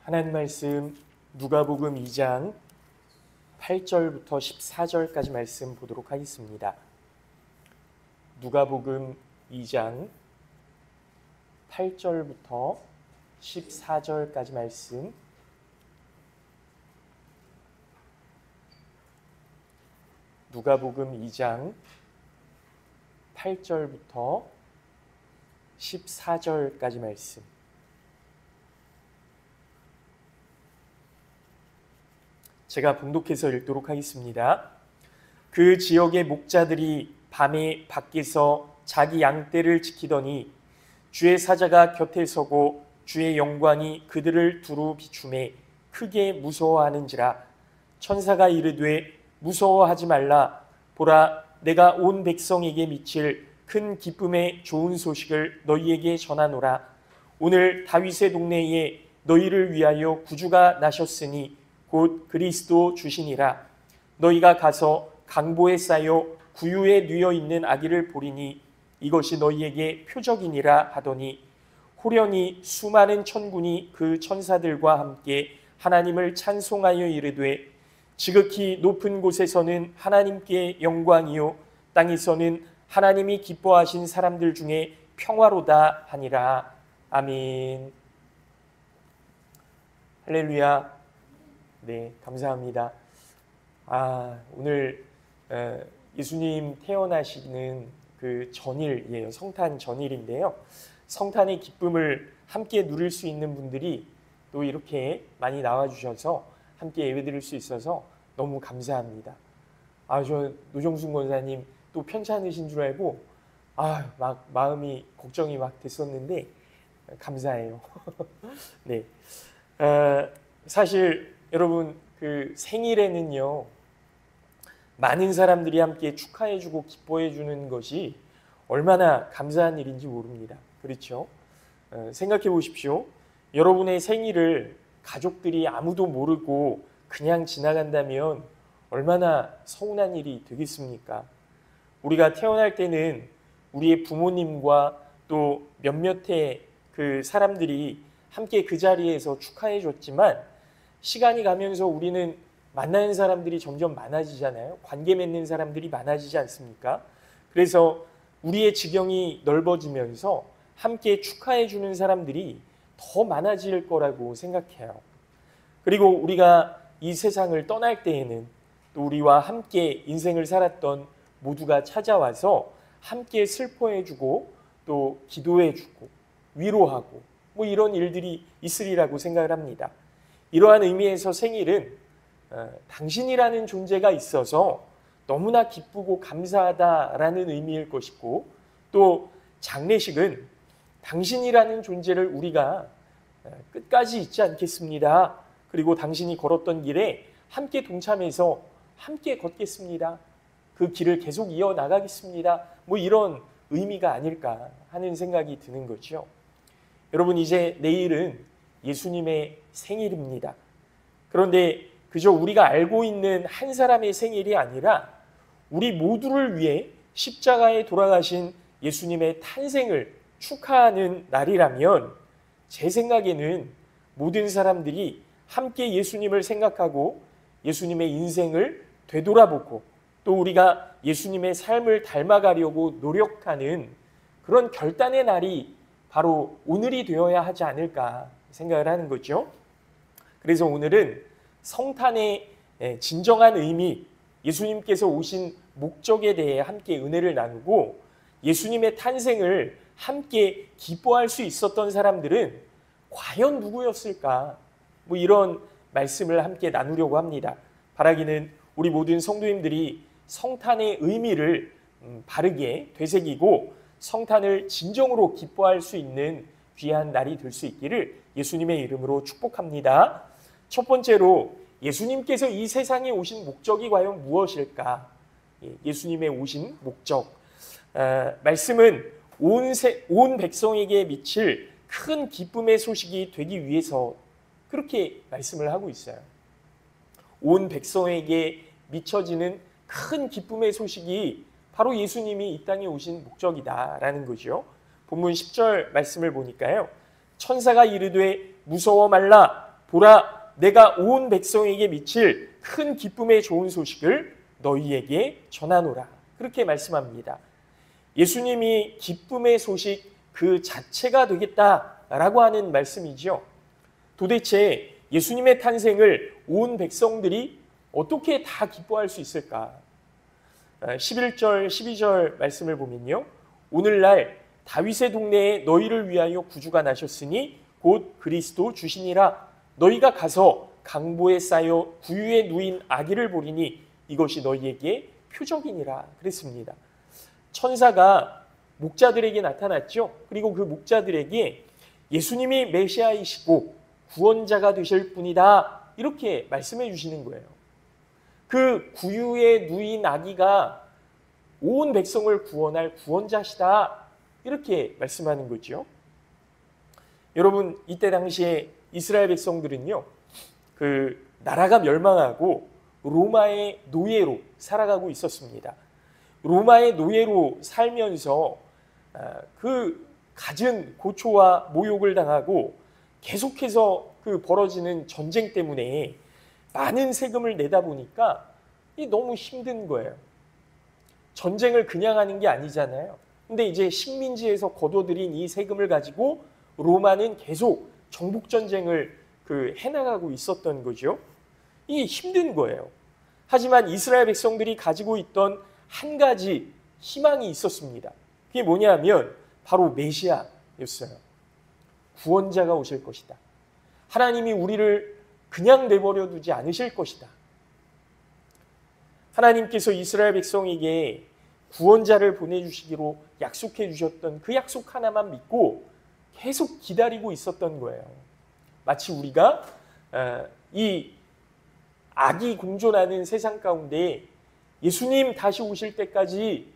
하나님 말씀 누가복음 2장 8절부터 14절까지 말씀 보도록 하겠습니다. 누가복음 2장 8절부터 14절까지 말씀. 누가복음 2장 8절부터 14절까지 말씀. 제가 봉독해서 읽도록 하겠습니다. 그 지역의 목자들이 밤에 밖에서 자기 양떼를 지키더니 주의 사자가 곁에 서고 주의 영광이 그들을 두루 비추매 크게 무서워하는지라. 천사가 이르되 무서워하지 말라. 보라, 내가 온 백성에게 미칠 큰 기쁨의 좋은 소식을 너희에게 전하노라. 오늘 다윗의 동네에 너희를 위하여 구주가 나셨으니 곧 그리스도 주시니라. 너희가 가서 강보에 쌓여 구유에 누워 있는 아기를 보리니 이것이 너희에게 표적이니라 하더니 호련히 수많은 천군이 그 천사들과 함께 하나님을 찬송하여 이르되 지극히 높은 곳에서는 하나님께 영광이요 땅에서는 하나님이 기뻐하신 사람들 중에 평화로다 하니라. 아멘. 할렐루야. 네, 감사합니다. 오늘 예수님 태어나시는 그 전일이에요. 성탄 전일인데요. 성탄의 기쁨을 함께 누릴 수 있는 분들이 또 이렇게 많이 나와주셔서 함께 예배드릴 수 있어서 너무 감사합니다. 저 노정순 권사님 또 편찮으신 줄 알고 막 마음이 걱정이 막 됐었는데 감사해요. 네, 사실 여러분 그 생일에는요 많은 사람들이 함께 축하해주고 기뻐해주는 것이 얼마나 감사한 일인지 모릅니다. 그렇죠? 생각해 보십시오. 여러분의 생일을 가족들이 아무도 모르고 그냥 지나간다면 얼마나 서운한 일이 되겠습니까? 우리가 태어날 때는 우리의 부모님과 또 몇몇의 그 사람들이 함께 그 자리에서 축하해 줬지만 시간이 가면서 우리는 만나는 사람들이 점점 많아지잖아요. 관계 맺는 사람들이 많아지지 않습니까? 그래서 우리의 지경이 넓어지면서 함께 축하해 주는 사람들이 더 많아질 거라고 생각해요. 그리고 우리가 이 세상을 떠날 때에는 또 우리와 함께 인생을 살았던 모두가 찾아와서 함께 슬퍼해 주고 또 기도해 주고 위로하고 이런 일들이 있으리라고 생각을 합니다. 이러한 의미에서 생일은 당신이라는 존재가 있어서 너무나 기쁘고 감사하다라는 의미일 것이고, 또 장례식은 당신이라는 존재를 우리가 끝까지 잊지 않겠습니다. 그리고 당신이 걸었던 길에 함께 동참해서 함께 걷겠습니다. 그 길을 계속 이어나가겠습니다. 이런 의미가 아닐까 하는 생각이 드는 거죠. 여러분, 이제 내일은 예수님의 생일입니다. 그런데 그저 우리가 알고 있는 한 사람의 생일이 아니라 우리 모두를 위해 십자가에 돌아가신 예수님의 탄생을 축하하는 날이라면 제 생각에는 모든 사람들이 함께 예수님을 생각하고 예수님의 인생을 되돌아보고 또 우리가 예수님의 삶을 닮아가려고 노력하는 그런 결단의 날이 바로 오늘이 되어야 하지 않을까 생각을 하는 거죠. 그래서 오늘은 성탄의 진정한 의미, 예수님께서 오신 목적에 대해 함께 은혜를 나누고 예수님의 탄생을 함께 기뻐할 수 있었던 사람들은 과연 누구였을까? 이런 말씀을 함께 나누려고 합니다. 바라기는 우리 모든 성도님들이 성탄의 의미를 바르게 되새기고 성탄을 진정으로 기뻐할 수 있는 귀한 날이 될 수 있기를 예수님의 이름으로 축복합니다. 첫 번째로 예수님께서 이 세상에 오신 목적이 과연 무엇일까? 예수님의 오신 목적. 말씀은 온 백성에게 미칠 큰 기쁨의 소식이 되기 위해서 그렇게 말씀을 하고 있어요. 온 백성에게 미쳐지는 큰 기쁨의 소식이 바로 예수님이 이 땅에 오신 목적이다라는 거죠. 본문 10절 말씀을 보니까요. 천사가 이르되 무서워 말라. 보라, 내가 온 백성에게 미칠 큰 기쁨의 좋은 소식을 너희에게 전하노라. 그렇게 말씀합니다. 예수님이 기쁨의 소식 그 자체가 되겠다라고 하는 말씀이죠. 도대체 예수님의 탄생을 온 백성들이 어떻게 다 기뻐할 수 있을까? 11절, 12절 말씀을 보면요. 오늘날 다윗의 동네에 너희를 위하여 구주가 나셨으니 곧 그리스도 주시니라. 너희가 가서 강보에 쌓여 구유에 누인 아기를 보리니 이것이 너희에게 표적이니라. 그랬습니다. 천사가 목자들에게 나타났죠. 그리고 그 목자들에게 예수님이 메시아이시고 구원자가 되실 분이다. 이렇게 말씀해 주시는 거예요. 그 구유에 누인 아기가 온 백성을 구원할 구원자시다. 이렇게 말씀하는 거죠. 여러분, 이때 당시에 이스라엘 백성들은요, 그 나라가 멸망하고 로마의 노예로 살아가고 있었습니다. 로마의 노예로 살면서 그 갖은 고초와 모욕을 당하고 계속해서 그 벌어지는 전쟁 때문에 많은 세금을 내다 보니까 너무 힘든 거예요. 전쟁을 그냥 하는 게 아니잖아요. 근데 이제 식민지에서 거둬들인 이 세금을 가지고 로마는 계속 정복전쟁을 해나가고 있었던 거죠. 이게 힘든 거예요. 하지만 이스라엘 백성들이 가지고 있던 한 가지 희망이 있었습니다. 그게 뭐냐면 바로 메시아였어요. 구원자가 오실 것이다. 하나님이 우리를 그냥 내버려 두지 않으실 것이다. 하나님께서 이스라엘 백성에게 구원자를 보내주시기로 약속해 주셨던 그 약속 하나만 믿고 계속 기다리고 있었던 거예요. 마치 우리가 이 악이 공존하는 세상 가운데 예수님 다시 오실 때까지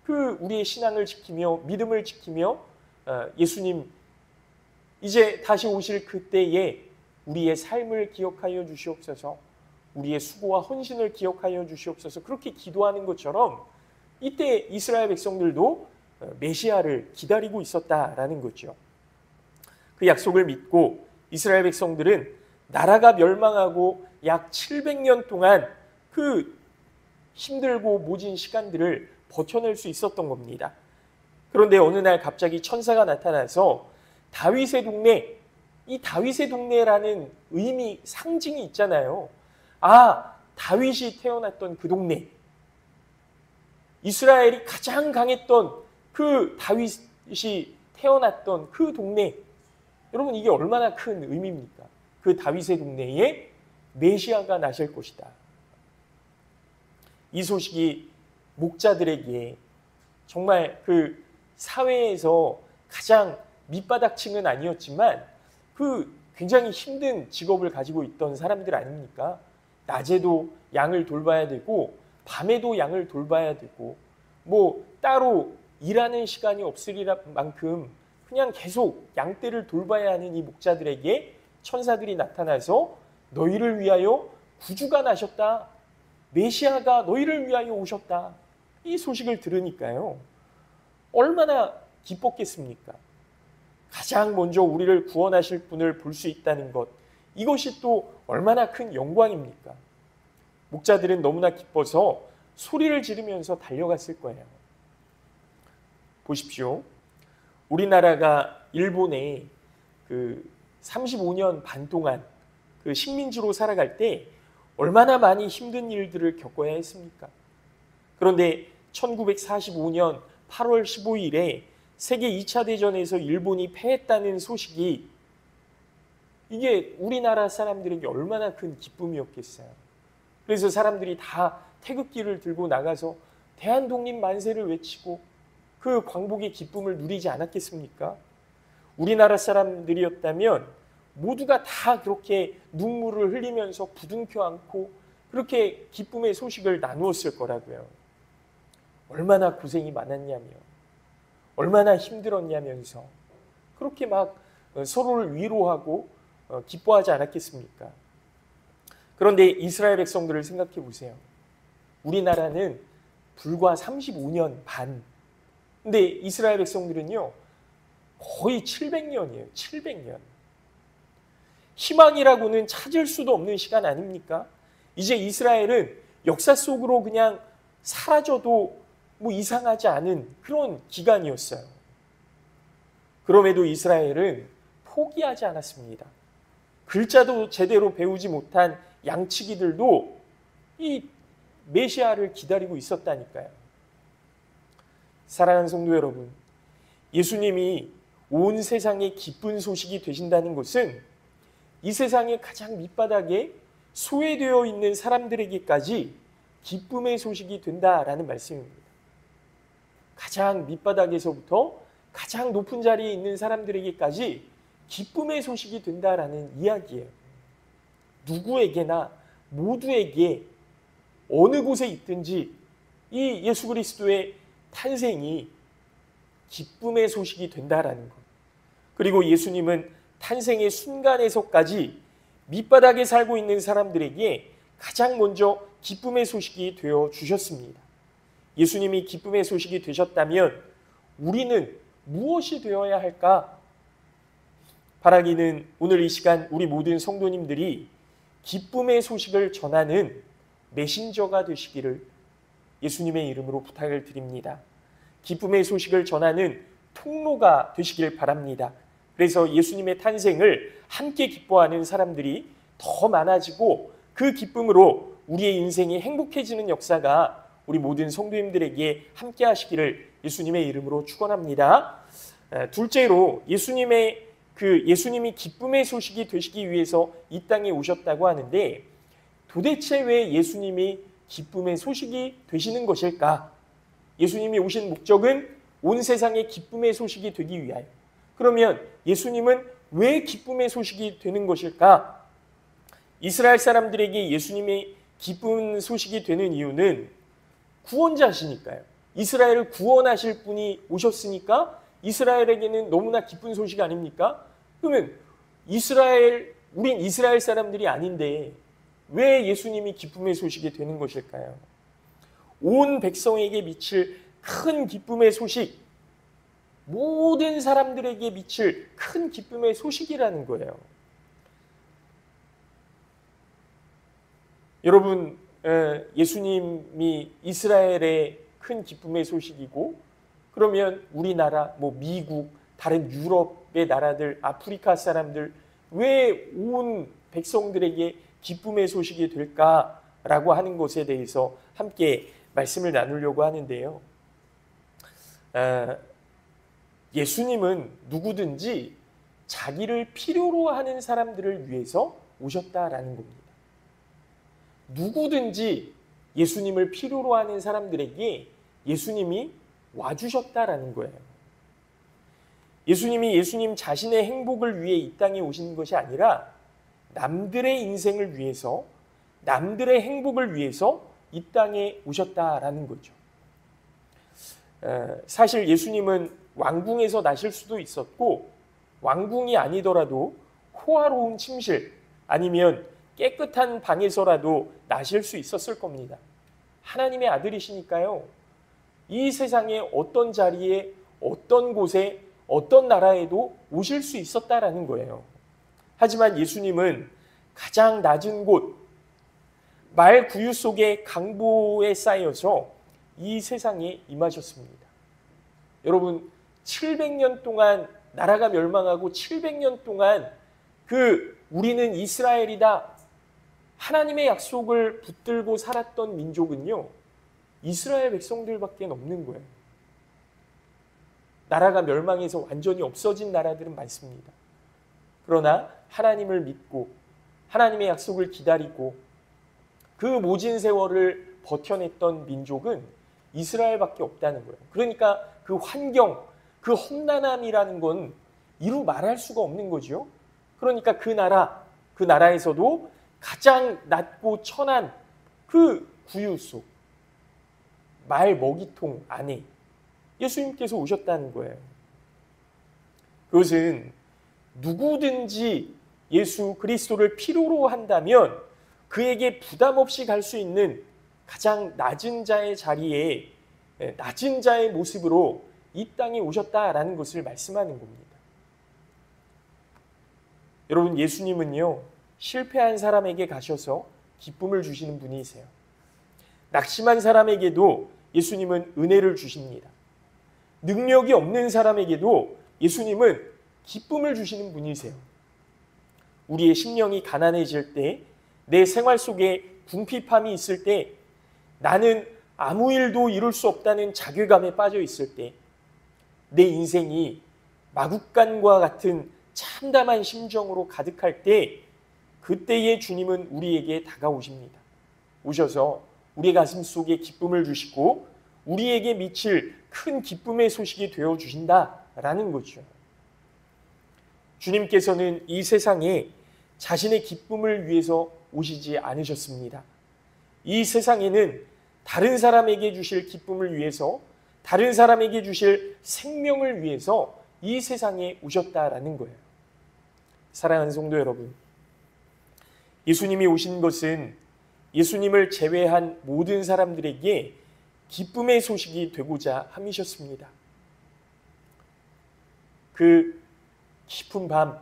그 우리의 신앙을 지키며 믿음을 지키며 예수님 이제 다시 오실 그때에 우리의 삶을 기억하여 주시옵소서, 우리의 수고와 헌신을 기억하여 주시옵소서, 그렇게 기도하는 것처럼 이때 이스라엘 백성들도 메시아를 기다리고 있었다라는 거죠. 그 약속을 믿고 이스라엘 백성들은 나라가 멸망하고 약 700년 동안 그 힘들고 모진 시간들을 버텨낼 수 있었던 겁니다. 그런데 어느 날 갑자기 천사가 나타나서 다윗의 동네, 이 다윗의 동네라는 의미, 상징이 있잖아요. 아, 다윗이 태어났던 그 동네, 이스라엘이 가장 강했던 그 다윗이 태어났던 그 동네, 여러분 이게 얼마나 큰 의미입니까? 그 다윗의 동네에 메시아가 나실 것이다. 이 소식이 목자들에게 정말 그 사회에서 가장 밑바닥층은 아니었지만 그 굉장히 힘든 직업을 가지고 있던 사람들 아닙니까? 낮에도 양을 돌봐야 되고 밤에도 양을 돌봐야 되고 뭐 따로 일하는 시간이 없으리라 만큼 그냥 계속 양떼를 돌봐야 하는 이 목자들에게 천사들이 나타나서 너희를 위하여 구주가 나셨다. 메시아가 너희를 위하여 오셨다. 이 소식을 들으니까요. 얼마나 기뻤겠습니까? 가장 먼저 우리를 구원하실 분을 볼 수 있다는 것, 이것이 또 얼마나 큰 영광입니까? 목자들은 너무나 기뻐서 소리를 지르면서 달려갔을 거예요. 보십시오. 우리나라가 일본에 그 35년 반 동안 그 식민지로 살아갈 때 얼마나 많이 힘든 일들을 겪어야 했습니까? 그런데 1945년 8월 15일에 세계 2차 대전에서 일본이 패했다는 소식이 이게 우리나라 사람들에게 얼마나 큰 기쁨이었겠어요. 그래서 사람들이 다 태극기를 들고 나가서 대한독립 만세를 외치고 그 광복의 기쁨을 누리지 않았겠습니까? 우리나라 사람들이었다면 모두가 다 그렇게 눈물을 흘리면서 부둥켜 안고 그렇게 기쁨의 소식을 나누었을 거라고요. 얼마나 고생이 많았냐며, 얼마나 힘들었냐면서 그렇게 막 서로를 위로하고 기뻐하지 않았겠습니까? 그런데 이스라엘 백성들을 생각해 보세요. 우리나라는 불과 35년 반. 근데 이스라엘 백성들은요, 거의 700년이에요. 700년. 희망이라고는 찾을 수도 없는 시간 아닙니까? 이제 이스라엘은 역사 속으로 그냥 사라져도 뭐 이상하지 않은 그런 기간이었어요. 그럼에도 이스라엘은 포기하지 않았습니다. 글자도 제대로 배우지 못한 양치기들도 이 메시아를 기다리고 있었다니까요. 사랑하는 성도 여러분, 예수님이 온 세상의 기쁜 소식이 되신다는 것은 이 세상의 가장 밑바닥에 소외되어 있는 사람들에게까지 기쁨의 소식이 된다라는 말씀입니다. 가장 밑바닥에서부터 가장 높은 자리에 있는 사람들에게까지 기쁨의 소식이 된다라는 이야기예요. 누구에게나 모두에게 어느 곳에 있든지 이 예수 그리스도의 탄생이 기쁨의 소식이 된다라는 것. 그리고 예수님은 탄생의 순간에서까지 밑바닥에 살고 있는 사람들에게 가장 먼저 기쁨의 소식이 되어 주셨습니다. 예수님이 기쁨의 소식이 되셨다면 우리는 무엇이 되어야 할까? 바라기는 오늘 이 시간 우리 모든 성도님들이 기쁨의 소식을 전하는 메신저가 되시기를 예수님의 이름으로 부탁을 드립니다. 기쁨의 소식을 전하는 통로가 되시길 바랍니다. 그래서 예수님의 탄생을 함께 기뻐하는 사람들이 더 많아지고 그 기쁨으로 우리의 인생이 행복해지는 역사가 우리 모든 성도님들에게 함께 하시기를 예수님의 이름으로 축원합니다. 둘째로 예수님이 기쁨의 소식이 되시기 위해서 이 땅에 오셨다고 하는데 도대체 왜 예수님이 기쁨의 소식이 되시는 것일까? 예수님이 오신 목적은 온 세상에 기쁨의 소식이 되기 위하여. 그러면 예수님은 왜 기쁨의 소식이 되는 것일까? 이스라엘 사람들에게 예수님의 기쁜 소식이 되는 이유는 구원자시니까요. 이스라엘을 구원하실 분이 오셨으니까 이스라엘에게는 너무나 기쁜 소식 아닙니까? 그러면 우린 이스라엘 사람들이 아닌데 왜 예수님이 기쁨의 소식이 되는 것일까요? 온 백성에게 미칠 큰 기쁨의 소식, 모든 사람들에게 미칠 큰 기쁨의 소식이라는 거예요. 여러분, 예수님이 이스라엘의 큰 기쁨의 소식이고 그러면 우리나라, 미국, 다른 유럽의 나라들, 아프리카 사람들 왜 온 백성들에게 기쁨의 소식이 될까라고 하는 것에 대해서 함께 말씀을 나누려고 하는데요. 예수님은 누구든지 자기를 필요로 하는 사람들을 위해서 오셨다라는 겁니다. 누구든지 예수님을 필요로 하는 사람들에게 예수님이 와주셨다라는 거예요. 예수님 자신의 행복을 위해 이 땅에 오신 것이 아니라 남들의 인생을 위해서, 남들의 행복을 위해서 이 땅에 오셨다라는 거죠. 사실 예수님은 왕궁에서 나실 수도 있었고 왕궁이 아니더라도 호화로운 침실 아니면 깨끗한 방에서라도 나실 수 있었을 겁니다. 하나님의 아들이시니까요. 이 세상의 어떤 자리에, 어떤 곳에, 어떤 나라에도 오실 수 있었다라는 거예요. 하지만 예수님은 가장 낮은 곳, 말 구유 속의 강보에 쌓여서 이 세상에 임하셨습니다. 여러분, 700년 동안 나라가 멸망하고 700년 동안 우리는 이스라엘이다. 하나님의 약속을 붙들고 살았던 민족은요. 이스라엘 백성들밖에 없는 거예요. 나라가 멸망해서 완전히 없어진 나라들은 많습니다. 그러나 하나님을 믿고 하나님의 약속을 기다리고 그 모진 세월을 버텨냈던 민족은 이스라엘밖에 없다는 거예요. 그러니까 그 환경, 그 험난함이라는 건 이루 말할 수가 없는 거죠. 그러니까 그 나라에서도 가장 낮고 천한 그 구유 속, 말 먹이통 안에 예수님께서 오셨다는 거예요. 그것은 누구든지 예수 그리스도를 필요로 한다면 그에게 부담 없이 갈 수 있는 가장 낮은 자의 자리에 낮은 자의 모습으로 이 땅에 오셨다라는 것을 말씀하는 겁니다. 여러분, 예수님은요, 실패한 사람에게 가셔서 기쁨을 주시는 분이세요. 낙심한 사람에게도 예수님은 은혜를 주십니다. 능력이 없는 사람에게도 예수님은 기쁨을 주시는 분이세요. 우리의 심령이 가난해질 때, 내 생활 속에 궁핍함이 있을 때, 나는 아무 일도 이룰 수 없다는 자괴감에 빠져 있을 때, 내 인생이 마국간과 같은 참담한 심정으로 가득할 때, 그때의 주님은 우리에게 다가오십니다. 오셔서 우리의 가슴 속에 기쁨을 주시고 우리에게 미칠 큰 기쁨의 소식이 되어주신다라는 거죠. 주님께서는 이 세상에 자신의 기쁨을 위해서 오시지 않으셨습니다. 이 세상에는 다른 사람에게 주실 기쁨을 위해서, 다른 사람에게 주실 생명을 위해서 이 세상에 오셨다라는 거예요. 사랑하는 성도 여러분, 예수님이 오신 것은 예수님을 제외한 모든 사람들에게 기쁨의 소식이 되고자 함이셨습니다. 그 깊은 밤,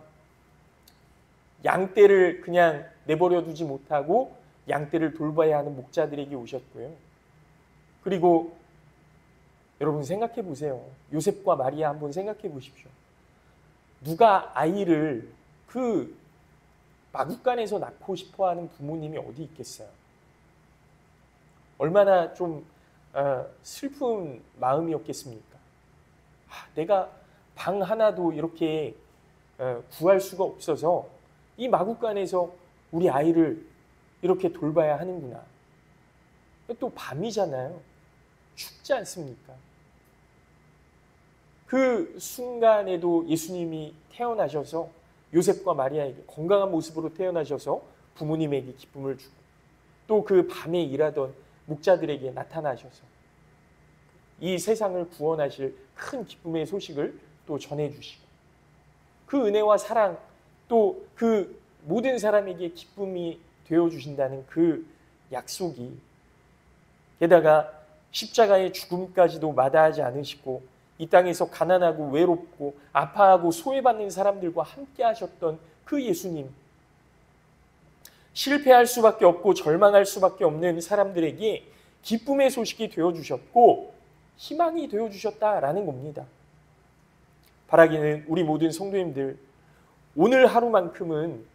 양떼를 그냥 내버려 두지 못하고 양떼를 돌봐야 하는 목자들에게 오셨고요. 그리고 여러분 생각해 보세요. 요셉과 마리아 한번 생각해 보십시오. 누가 아이를 그 마국간에서 낳고 싶어하는 부모님이 어디 있겠어요? 얼마나 좀 슬픈 마음이었겠습니까? 내가 방 하나도 이렇게 구할 수가 없어서 이 마국간에서 우리 아이를 이렇게 돌봐야 하는구나. 또 밤이잖아요. 춥지 않습니까? 그 순간에도 예수님이 태어나셔서 요셉과 마리아에게 건강한 모습으로 태어나셔서 부모님에게 기쁨을 주고, 또 그 밤에 일하던 목자들에게 나타나셔서 이 세상을 구원하실 큰 기쁨의 소식을 또 전해주시고, 그 은혜와 사랑, 또 그 모든 사람에게 기쁨이 되어주신다는 그 약속이, 게다가 십자가의 죽음까지도 마다하지 않으시고 이 땅에서 가난하고 외롭고 아파하고 소외받는 사람들과 함께 하셨던 그 예수님, 실패할 수밖에 없고 절망할 수밖에 없는 사람들에게 기쁨의 소식이 되어주셨고 희망이 되어주셨다라는 겁니다. 바라기는 우리 모든 성도님들, 오늘 하루만큼은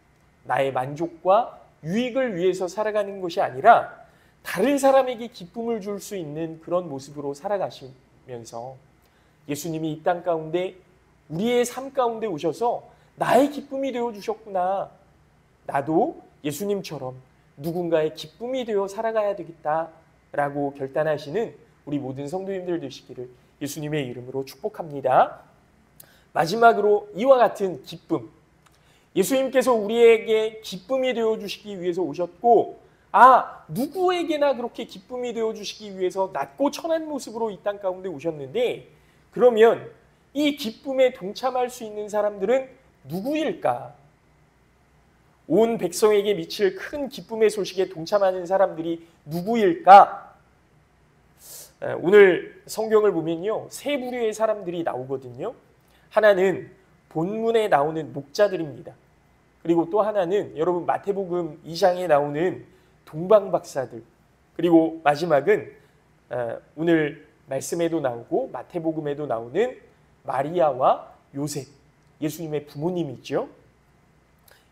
나의 만족과 유익을 위해서 살아가는 것이 아니라 다른 사람에게 기쁨을 줄 수 있는 그런 모습으로 살아가시면서 예수님이 이 땅 가운데 우리의 삶 가운데 오셔서 나의 기쁨이 되어주셨구나, 나도 예수님처럼 누군가의 기쁨이 되어 살아가야 되겠다라고 결단하시는 우리 모든 성도님들 되시기를 예수님의 이름으로 축복합니다. 마지막으로 이와 같은 기쁨, 예수님께서 우리에게 기쁨이 되어주시기 위해서 오셨고, 누구에게나 그렇게 기쁨이 되어주시기 위해서 낮고 천한 모습으로 이 땅 가운데 오셨는데, 그러면 이 기쁨에 동참할 수 있는 사람들은 누구일까? 온 백성에게 미칠 큰 기쁨의 소식에 동참하는 사람들이 누구일까? 오늘 성경을 보면요, 세 부류의 사람들이 나오거든요. 하나는 본문에 나오는 목자들입니다. 그리고 또 하나는 여러분 마태복음 2장에 나오는 동방박사들, 그리고 마지막은 오늘 말씀에도 나오고 마태복음에도 나오는 마리아와 요셉, 예수님의 부모님이죠.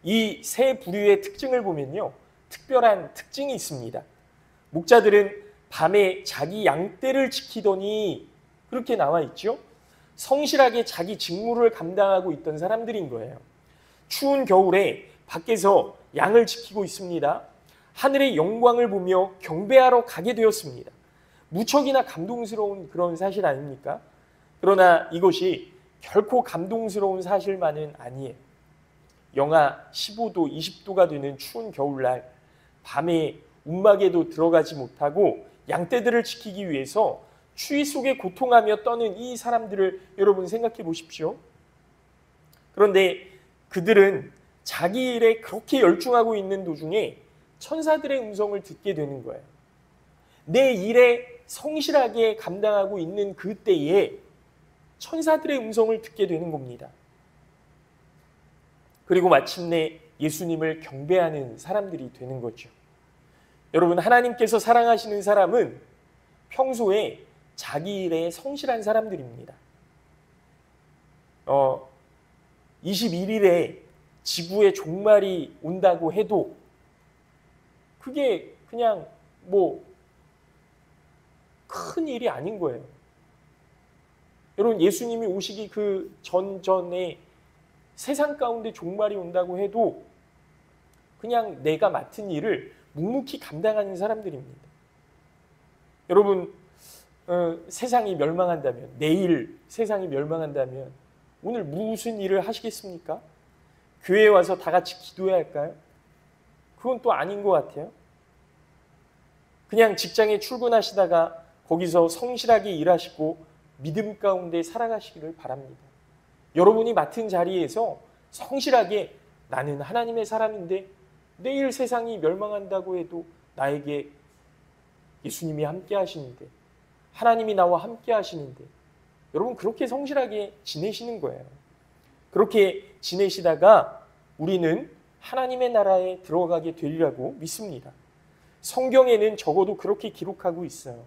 이 세 부류의 특징을 보면요, 특별한 특징이 있습니다. 목자들은 밤에 자기 양떼를 지키더니, 그렇게 나와 있죠. 성실하게 자기 직무를 감당하고 있던 사람들인 거예요. 추운 겨울에 밖에서 양을 지키고 있습니다. 하늘의 영광을 보며 경배하러 가게 되었습니다. 무척이나 감동스러운 그런 사실 아닙니까? 그러나 이것이 결코 감동스러운 사실만은 아니에요. 영하 15도, 20도가 되는 추운 겨울날 밤에 움막에도 들어가지 못하고 양떼들을 지키기 위해서 추위 속에 고통하며 떠는 이 사람들을 여러분 생각해 보십시오. 그런데 그들은 자기 일에 그렇게 열중하고 있는 도중에 천사들의 음성을 듣게 되는 거예요. 내 일에 성실하게 감당하고 있는 그때에 천사들의 음성을 듣게 되는 겁니다. 그리고 마침내 예수님을 경배하는 사람들이 되는 거죠. 여러분, 하나님께서 사랑하시는 사람은 평소에 자기 일에 성실한 사람들입니다. 21일에 지구의 종말이 온다고 해도 그게 그냥 큰 일이 아닌 거예요. 여러분, 예수님이 오시기 그 전에 세상 가운데 종말이 온다고 해도 그냥 내가 맡은 일을 묵묵히 감당하는 사람들입니다. 여러분, 세상이 멸망한다면, 내일 세상이 멸망한다면 오늘 무슨 일을 하시겠습니까? 교회에 와서 다 같이 기도해야 할까요? 그건 또 아닌 것 같아요. 그냥 직장에 출근하시다가 거기서 성실하게 일하시고 믿음 가운데 살아가시기를 바랍니다. 여러분이 맡은 자리에서 성실하게 나는 하나님의 사람인데 내일 세상이 멸망한다고 해도 나에게 예수님이 함께 하시는데, 하나님이 나와 함께 하시는데, 여러분 그렇게 성실하게 지내시는 거예요. 그렇게 지내시다가 우리는 하나님의 나라에 들어가게 되리라고 믿습니다. 성경에는 적어도 그렇게 기록하고 있어요.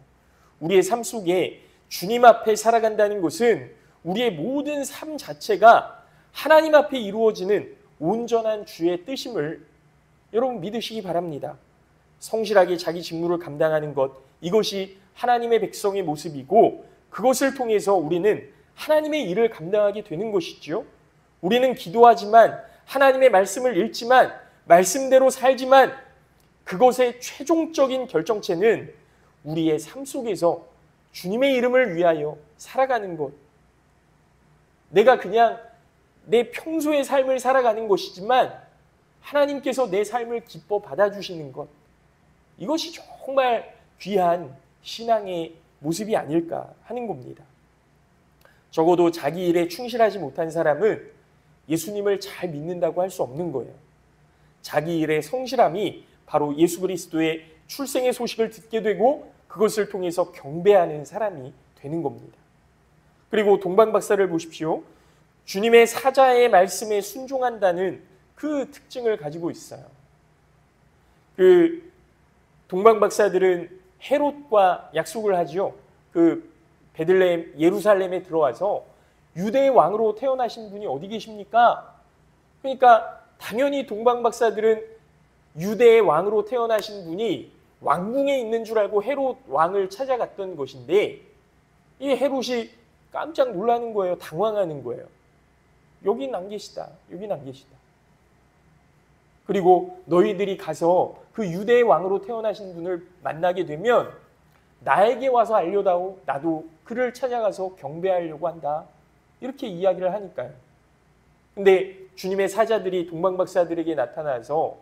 우리의 삶 속에 주님 앞에 살아간다는 것은 우리의 모든 삶 자체가 하나님 앞에 이루어지는 온전한 주의 뜻임을 여러분 믿으시기 바랍니다. 성실하게 자기 직무를 감당하는 것, 이것이 하나님의 백성의 모습이고 그것을 통해서 우리는 하나님의 일을 감당하게 되는 것이죠. 우리는 기도하지만, 하나님의 말씀을 읽지만, 말씀대로 살지만 그것의 최종적인 결정체는 우리의 삶 속에서 주님의 이름을 위하여 살아가는 것. 내가 그냥 내 평소의 삶을 살아가는 것이지만 하나님께서 내 삶을 기뻐 받아주시는 것. 이것이 정말 귀한 신앙의 모습이 아닐까 하는 겁니다. 적어도 자기 일에 충실하지 못한 사람은 예수님을 잘 믿는다고 할 수 없는 거예요. 자기 일의 성실함이 바로 예수 그리스도의 출생의 소식을 듣게 되고 그것을 통해서 경배하는 사람이 되는 겁니다. 그리고 동방박사를 보십시오. 주님의 사자의 말씀에 순종한다는 그 특징을 가지고 있어요. 그 동방박사들은 헤롯과 약속을 하죠. 그 베들레헴 예루살렘에 들어와서 유대의 왕으로 태어나신 분이 어디 계십니까? 그러니까 당연히 동방박사들은 유대의 왕으로 태어나신 분이 왕궁에 있는 줄 알고 헤롯 왕을 찾아갔던 것인데 이 헤롯이 깜짝 놀라는 거예요. 당황하는 거예요. 여긴 안 계시다. 여긴 안 계시다. 그리고 너희들이 가서 그 유대의 왕으로 태어나신 분을 만나게 되면 나에게 와서 알려다오. 나도 그를 찾아가서 경배하려고 한다. 이렇게 이야기를 하니까요. 근데 주님의 사자들이 동방박사들에게 나타나서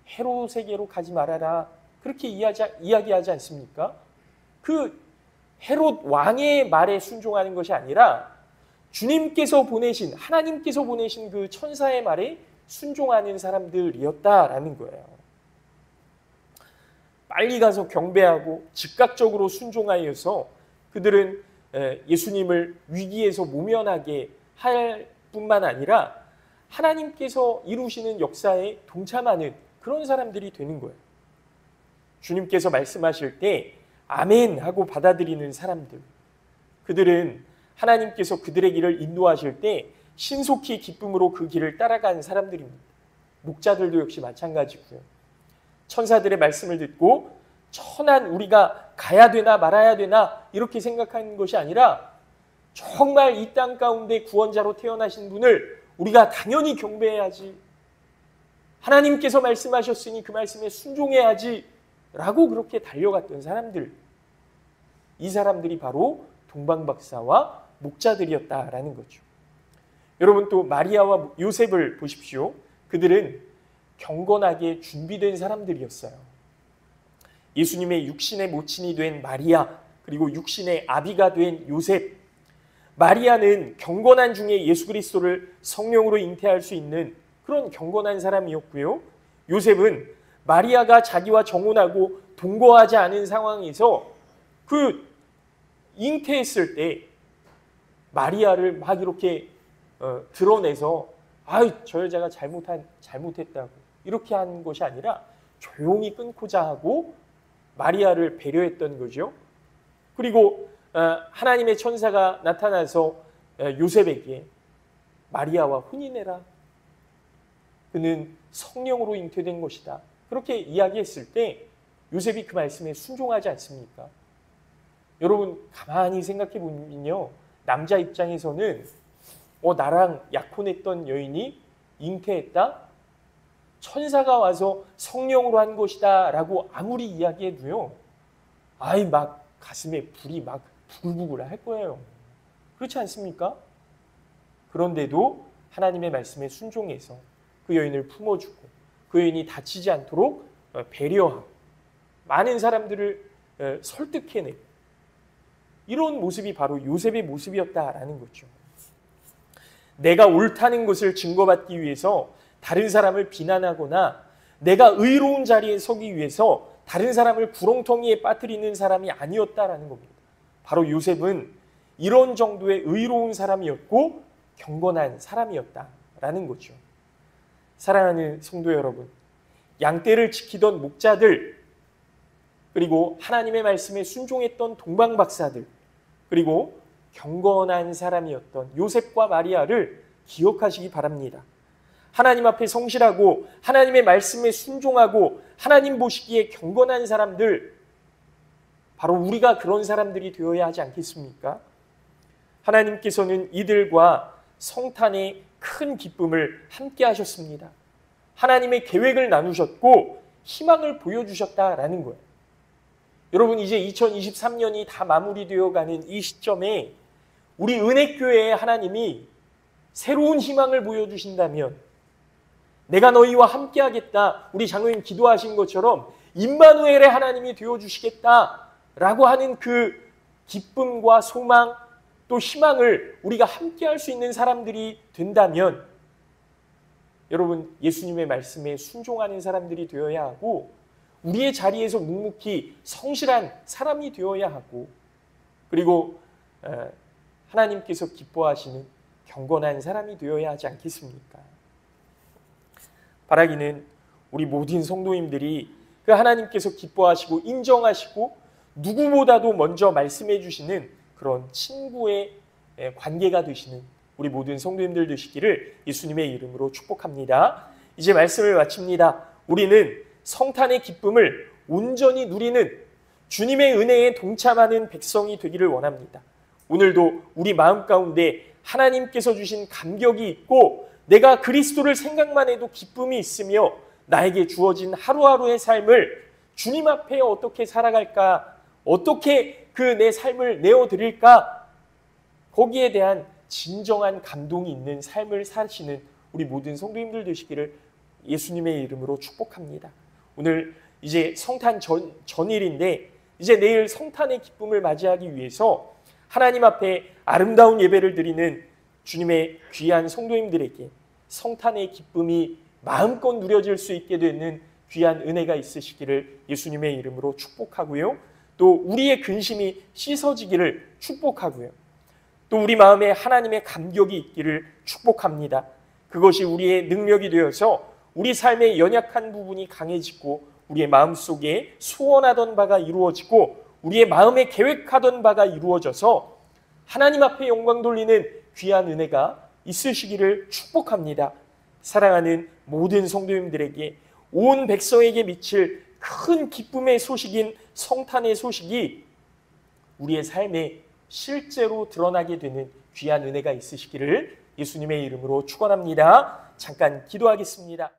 헤롯에게로 가지 말아라. 그렇게 이야기하지 않습니까? 그 헤롯 왕의 말에 순종하는 것이 아니라 주님께서 보내신, 하나님께서 보내신 그 천사의 말에 순종하는 사람들이었다라는 거예요. 빨리 가서 경배하고 즉각적으로 순종하여서 그들은 예수님을 위기에서 모면하게 할 뿐만 아니라 하나님께서 이루시는 역사에 동참하는 그런 사람들이 되는 거예요. 주님께서 말씀하실 때 아멘 하고 받아들이는 사람들, 그들은 하나님께서 그들의 길을 인도하실 때 신속히 기쁨으로 그 길을 따라가는 사람들입니다. 목자들도 역시 마찬가지고요. 천사들의 말씀을 듣고 천한 우리가 가야 되나 말아야 되나 이렇게 생각하는 것이 아니라 정말 이 땅 가운데 구원자로 태어나신 분을 우리가 당연히 경배해야지, 하나님께서 말씀하셨으니 그 말씀에 순종해야지 라고 그렇게 달려갔던 사람들, 이 사람들이 바로 동방박사와 목자들이었다라는 거죠. 여러분, 또 마리아와 요셉을 보십시오. 그들은 경건하게 준비된 사람들이었어요. 예수님의 육신의 모친이 된 마리아, 그리고 육신의 아비가 된 요셉. 마리아는 경건한 중에 예수 그리스도를 성령으로 잉태할 수 있는 그런 경건한 사람이었고요. 요셉은 마리아가 자기와 정혼하고 동거하지 않은 상황에서 그 잉태했을 때 마리아를 막 이렇게 드러내서 아유, 저 여자가 잘못했다고 이렇게 한 것이 아니라 조용히 끊고자 하고 마리아를 배려했던 거죠. 그리고 하나님의 천사가 나타나서 요셉에게 마리아와 혼인해라. 그는 성령으로 잉태된 것이다. 그렇게 이야기했을 때 요셉이 그 말씀에 순종하지 않습니까? 여러분 가만히 생각해 보면요. 남자 입장에서는 나랑 약혼했던 여인이 잉태했다? 천사가 와서 성령으로 한 것이다 라고 아무리 이야기해도요. 막 가슴에 불이 막 부글부글 할 거예요. 그렇지 않습니까? 그런데도 하나님의 말씀에 순종해서 그 여인을 품어주고 그 여인이 다치지 않도록 배려하고 많은 사람들을 설득해내고 이런 모습이 바로 요셉의 모습이었다라는 거죠. 내가 옳다는 것을 증거받기 위해서 다른 사람을 비난하거나 내가 의로운 자리에 서기 위해서 다른 사람을 구렁텅이에 빠뜨리는 사람이 아니었다라는 겁니다. 바로 요셉은 이런 정도의 의로운 사람이었고 경건한 사람이었다라는 거죠. 사랑하는 성도 여러분, 양떼를 지키던 목자들, 그리고 하나님의 말씀에 순종했던 동방박사들, 그리고 경건한 사람이었던 요셉과 마리아를 기억하시기 바랍니다. 하나님 앞에 성실하고 하나님의 말씀에 순종하고 하나님 보시기에 경건한 사람들, 바로 우리가 그런 사람들이 되어야 하지 않겠습니까? 하나님께서는 이들과 성탄의 큰 기쁨을 함께 하셨습니다. 하나님의 계획을 나누셨고 희망을 보여주셨다라는 거예요. 여러분 이제 2023년이 다 마무리되어 가는 이 시점에 우리 은혜교회에 하나님이 새로운 희망을 보여주신다면 내가 너희와 함께 하겠다. 우리 장로님 기도하신 것처럼 임마누엘의 하나님이 되어주시겠다라고 하는 그 기쁨과 소망 또 희망을 우리가 함께 할 수 있는 사람들이 된다면 여러분 예수님의 말씀에 순종하는 사람들이 되어야 하고 우리의 자리에서 묵묵히 성실한 사람이 되어야 하고 그리고 하나님께서 기뻐하시는 경건한 사람이 되어야 하지 않겠습니까? 바라기는 우리 모든 성도님들이 그 하나님께서 기뻐하시고 인정하시고 누구보다도 먼저 말씀해 주시는 그런 친구의 관계가 되시는 우리 모든 성도님들 되시기를 예수님의 이름으로 축복합니다. 이제 말씀을 마칩니다. 우리는 성탄의 기쁨을 온전히 누리는 주님의 은혜에 동참하는 백성이 되기를 원합니다. 오늘도 우리 마음 가운데 하나님께서 주신 감격이 있고 내가 그리스도를 생각만 해도 기쁨이 있으며 나에게 주어진 하루하루의 삶을 주님 앞에 어떻게 살아갈까? 어떻게 그 내 삶을 내어드릴까? 거기에 대한 진정한 감동이 있는 삶을 사시는 우리 모든 성도님들 되시기를 예수님의 이름으로 축복합니다. 오늘 이제 성탄 전일인데 이제 내일 성탄의 기쁨을 맞이하기 위해서 하나님 앞에 아름다운 예배를 드리는 주님의 귀한 성도님들에게 성탄의 기쁨이 마음껏 누려질 수 있게 되는 귀한 은혜가 있으시기를 예수님의 이름으로 축복하고요. 또 우리의 근심이 씻어지기를 축복하고요. 또 우리 마음에 하나님의 감격이 있기를 축복합니다. 그것이 우리의 능력이 되어서 우리 삶의 연약한 부분이 강해지고 우리의 마음속에 소원하던 바가 이루어지고 우리의 마음에 계획하던 바가 이루어져서 하나님 앞에 영광 돌리는 귀한 은혜가 있으시기를 축복합니다. 사랑하는 모든 성도님들에게 온 백성에게 미칠 큰 기쁨의 소식인 성탄의 소식이 우리의 삶에 실제로 드러나게 되는 귀한 은혜가 있으시기를 예수님의 이름으로 축원합니다. 잠깐 기도하겠습니다.